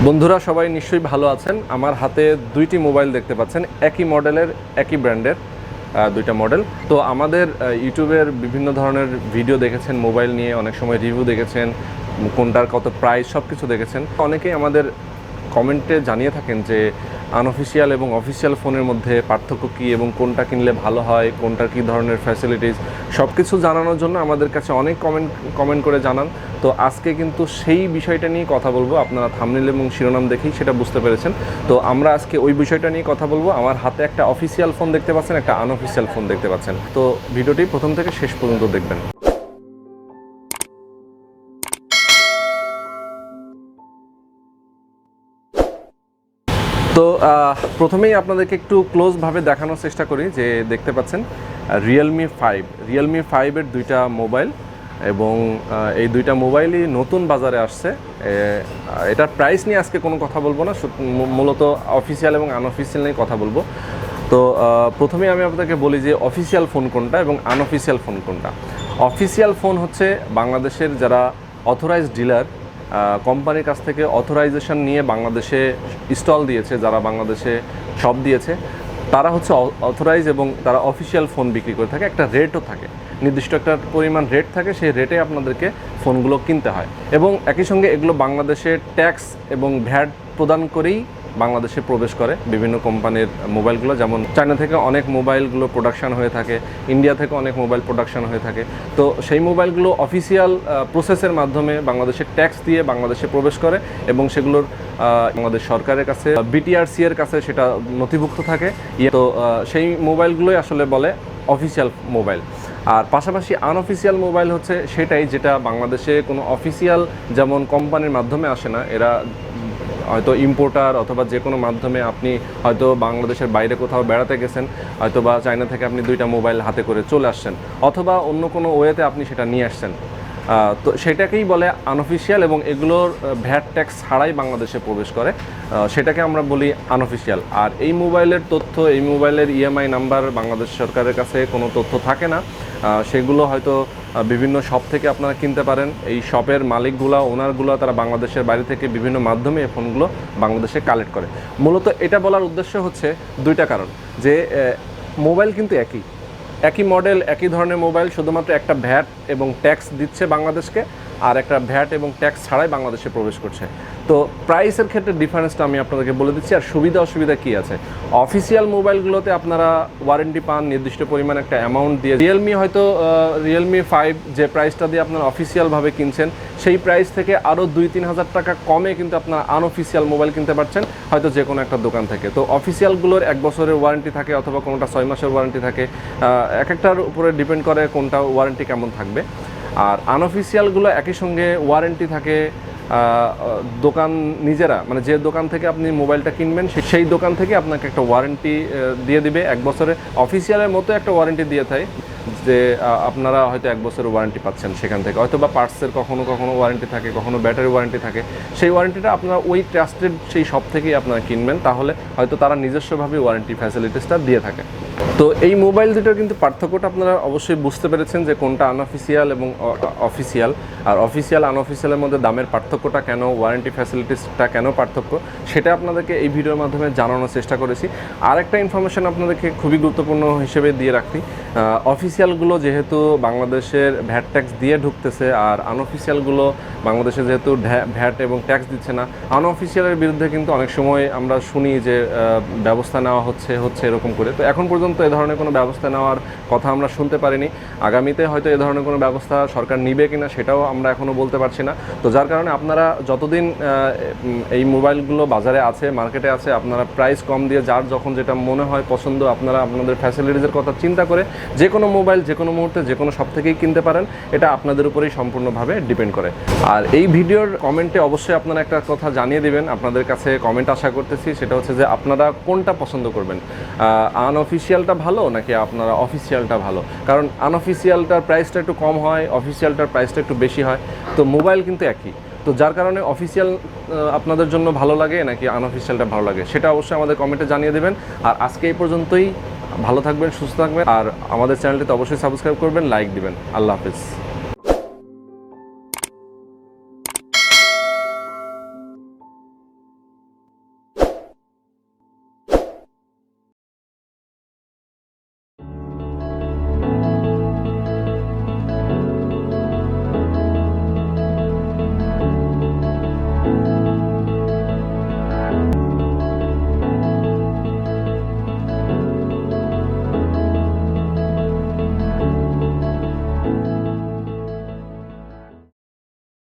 বন্ধুরা সবাই নিশ্চয়ই ভালো আছেন। আমার হাতে দুইটি মোবাইল দেখতে পাচ্ছেন, একই মডেলের একই ব্র্যান্ডের দুইটা মডেল। তো আমাদের ইউটিউবের বিভিন্ন ধরনের ভিডিও দেখেছেন, মোবাইল নিয়ে অনেক সময় রিভিউ দেখেছেন, কোনটার কত প্রাইস সব কিছু দেখেছেন। অনেকেই আমাদের কমেন্টে জানিয়ে থাকেন যে আনঅফিসিয়াল এবং অফিসিয়াল ফোনের মধ্যে পার্থক্য কী এবং কোনটা কিনলে ভালো হয়, কোনটার কী ধরনের ফ্যাসিলিটিস সব কিছু জানানোর জন্য আমাদের কাছে অনেক কমেন্ট করে জানান। তো আজকে কিন্তু সেই বিষয়টা নিয়ে কথা বলবো। আপনারা থাম্বনেল এবং শিরোনাম দেখেই সেটা বুঝতে পেরেছেন। তো আমরা আজকে ওই বিষয়টা নিয়ে কথা বলবো। আমার হাতে একটা অফিসিয়াল ফোন দেখতে পাচ্ছেন, একটা আনঅফিসিয়াল ফোন দেখতে পাচ্ছেন। তো ভিডিওটি প্রথম থেকে শেষ পর্যন্ত দেখবেন। তো প্রথমেই আপনাদেরকে একটু ক্লোজভাবে দেখানোর চেষ্টা করি। যে দেখতে পাচ্ছেন রিয়েলমি 5-এর দুইটা মোবাইল, এবং এই দুইটা মোবাইলই নতুন বাজারে আসছে। এটার প্রাইস নিয়ে আজকে কোনো কথা বলবো না, মূলত অফিসিয়াল এবং আনঅফিসিয়াল নিয়ে কথা বলবো। তো প্রথমেই আমি আপনাদেরকে বলি যে অফিসিয়াল ফোন কোনটা এবং আনঅফিসিয়াল ফোন কোনটা। অফিসিয়াল ফোন হচ্ছে বাংলাদেশের যারা অথরাইজড ডিলার, কোম্পানির কাছ থেকে অথরাইজেশন নিয়ে বাংলাদেশে স্টল দিয়েছে, যারা বাংলাদেশে শপ দিয়েছে, তারা হচ্ছে অথরাইজ এবং তারা অফিসিয়াল ফোন বিক্রি করে থাকে। একটা রেটও থাকে, নির্দিষ্ট একটা পরিমাণ রেট থাকে, সেই রেটে আপনাদেরকে ফোনগুলো কিনতে হয়। এবং একই সঙ্গে এগুলো বাংলাদেশে ট্যাক্স এবং ভ্যাট প্রদান করেই বাংলাদেশে প্রবেশ করে বিভিন্ন কোম্পানির মোবাইলগুলো। যেমন চায়না থেকে অনেক মোবাইলগুলো প্রোডাকশান হয়ে থাকে, ইন্ডিয়া থেকে অনেক মোবাইল প্রোডাকশান হয়ে থাকে। তো সেই মোবাইলগুলো অফিসিয়াল প্রসেসের মাধ্যমে বাংলাদেশে ট্যাক্স দিয়ে বাংলাদেশে প্রবেশ করে এবং সেগুলোর আমাদের সরকারের কাছে বিটিআরসি এর কাছে সেটা নথিভুক্ত থাকে। তো সেই মোবাইলগুলোই আসলে বলে অফিসিয়াল মোবাইল। আর পাশাপাশি আনঅফিসিয়াল মোবাইল হচ্ছে সেটাই যেটা বাংলাদেশে কোনো অফিসিয়াল যেমন কোম্পানির মাধ্যমে আসে না, এরা হয়তো ইম্পোর্টার অথবা যে কোনো মাধ্যমে আপনি হয়তো বাংলাদেশের বাইরে কোথাও বেড়াতে গেছেন, হয়তো বা চায়না থেকে আপনি দুইটা মোবাইল হাতে করে চলে আসছেন, অথবা অন্য কোনো ওয়েতে আপনি সেটা নিয়ে আসছেন। তো সেটাকেই বলে আনঅফিসিয়াল, এবং এগুলোর ভ্যাট ট্যাক্স ছাড়াই বাংলাদেশে প্রবেশ করে, সেটাকে আমরা বলি আনঅফিসিয়াল। আর এই মোবাইলের তথ্য, এই মোবাইলের ইএমআই নাম্বার বাংলাদেশ সরকারের কাছে কোনো তথ্য থাকে না। সেগুলো হয়তো বিভিন্ন শপ থেকে আপনারা কিনতে পারেন। এই শপের মালিকগুলো, ওনারগুলো তারা বাংলাদেশের বাইরে থেকে বিভিন্ন মাধ্যমে এই ফোনগুলো বাংলাদেশে কালেক্ট করে। মূলত এটা বলার উদ্দেশ্য হচ্ছে দুইটা কারণ, যে মোবাইল কিন্তু একই মডেল, একই ধরনের মোবাইল, শুধুমাত্র একটা ভ্যাট এবং ট্যাক্স দিচ্ছে বাংলাদেশকে, আর একটা ভ্যাট এবং ট্যাক্স ছাড়াই বাংলাদেশে প্রবেশ করছে। তো প্রাইসের ক্ষেত্রে ডিফারেন্সটা আমি আপনাদেরকে বলে দিচ্ছি, আর সুবিধা অসুবিধা কী আছে। অফিসিয়াল মোবাইলগুলোতে আপনারা ওয়ারেন্টি পান নির্দিষ্ট পরিমাণ একটা অ্যামাউন্ট দিয়ে। রিয়েলমি 5 যে প্রাইসটা দিয়ে আপনারা অফিসিয়ালভাবে কিনছেন, সেই প্রাইস থেকে আরও 2-3 হাজার টাকা কমে কিন্তু আপনারা আনঅফিসিয়াল মোবাইল কিনতে পারছেন হয়তো যে কোনো একটা দোকান থেকে। তো অফিসিয়ালগুলোর 1 বছরের ওয়ারেন্টি থাকে, অথবা কোনোটা 6 মাসের ওয়ারেন্টি থাকে, এক একটার উপরে ডিপেন্ড করে কোনটা ওয়ারেন্টি কেমন থাকবে। আর আনঅফিসিয়ালগুলো একই সঙ্গে ওয়ারেন্টি থাকে দোকান নিজেরা, মানে যে দোকান থেকে আপনি মোবাইলটা কিনবেন সেই দোকান থেকে আপনাকে একটা ওয়ারেন্টি দিয়ে দিবে 1 বছরে। অফিসিয়ালের মতো একটা ওয়ারেন্টি দিয়ে থাকে, যে আপনারা হয়তো 1 বছরের ওয়ারেন্টি পাচ্ছেন সেখান থেকে। হয়তো বা পার্টসের কখনো ওয়ারেন্টি থাকে, কখনো ব্যাটারি ওয়ারেন্টি থাকে। সেই ওয়ারেন্টিটা আপনারা ওই ট্রাস্টেড সেই শপ থেকেই আপনারা কিনবেন, তাহলে হয়তো তারা নিজস্বভাবে ওয়ারেন্টি ফ্যাসিলিটিসটা দিয়ে থাকে। তো এই মোবাইল দুটোর কিন্তু পার্থক্যটা আপনারা অবশ্যই বুঝতে পেরেছেন, যে কোনটা আনঅফিসিয়াল এবং অফিসিয়াল। আর অফিসিয়াল আনঅফিসিয়ালের মধ্যে দামের পার্থক্যটা কেন, ওয়ারেন্টি ফ্যাসিলিটিসটা কেন পার্থক্য, সেটা আপনাদেরকে এই ভিডিওর মাধ্যমে জানানোর চেষ্টা করেছি। আরেকটা ইনফরমেশন আপনাদেরকে খুবই গুরুত্বপূর্ণ হিসেবে দিয়ে রাখি। অফিসিয়ালগুলো যেহেতু বাংলাদেশের ভ্যাট ট্যাক্স দিয়ে ঢুকতেছে, আর আনঅফিসিয়ালগুলো বাংলাদেশে যেহেতু ভ্যাট এবং ট্যাক্স দিচ্ছে না, আনঅফিসিয়ালের বিরুদ্ধে কিন্তু অনেক সময় আমরা শুনি যে ব্যবস্থা নেওয়া হচ্ছে এরকম করে। তো এখন পর্যন্ত এ ধরনের কোনো ব্যবস্থা নেওয়ার কথা আমরা শুনতে পারিনি। আগামীতে হয়তো এ ধরনের কোনো ব্যবস্থা সরকার নিবে কিনা সেটাও আমরা এখনও বলতে পারছি না। তো যার কারণে আপনারা যতদিন এই মোবাইলগুলো বাজারে আছে, মার্কেটে আছে, আপনারা প্রাইস কম দিয়ে যার যখন যেটা মনে হয় পছন্দ, আপনারা আপনাদের ফ্যাসিলিটিসের কথা চিন্তা করে যে কোনো মোবাইল যে কোনো মুহূর্তে যে কোনো শপ থেকেই কিনতে পারেন। এটা আপনাদের উপরেই সম্পূর্ণভাবে ডিপেন্ড করে। আর এই ভিডিওর কমেন্টে অবশ্যই আপনারা একটা কথা জানিয়ে দেবেন, আপনাদের কাছে কমেন্ট আশা করতেছি। সেটা হচ্ছে যে আপনারা কোনটা পছন্দ করবেন, আনঅফিসিয়ালটা ভালো নাকি আপনারা অফিসিয়ালটা ভালো। কারণ আনঅফিসিয়ালটার প্রাইসটা একটু কম হয়, অফিসিয়ালটার প্রাইসটা একটু বেশি হয়। তো মোবাইল কিন্তু একই। তো যার কারণে অফিসিয়াল আপনাদের জন্য ভালো লাগে নাকি আনঅফিসিয়ালটা ভালো লাগে, সেটা অবশ্যই আমাদের কমেন্টে জানিয়ে দেবেন। আর আজকে এই পর্যন্তই। ভালো থাকবেন, সুস্থ থাকবেন, আর আমাদের চ্যানেলটিতে অবশ্যই সাবস্ক্রাইব করবেন, লাইক দিবেন। আল্লাহ হাফেজ।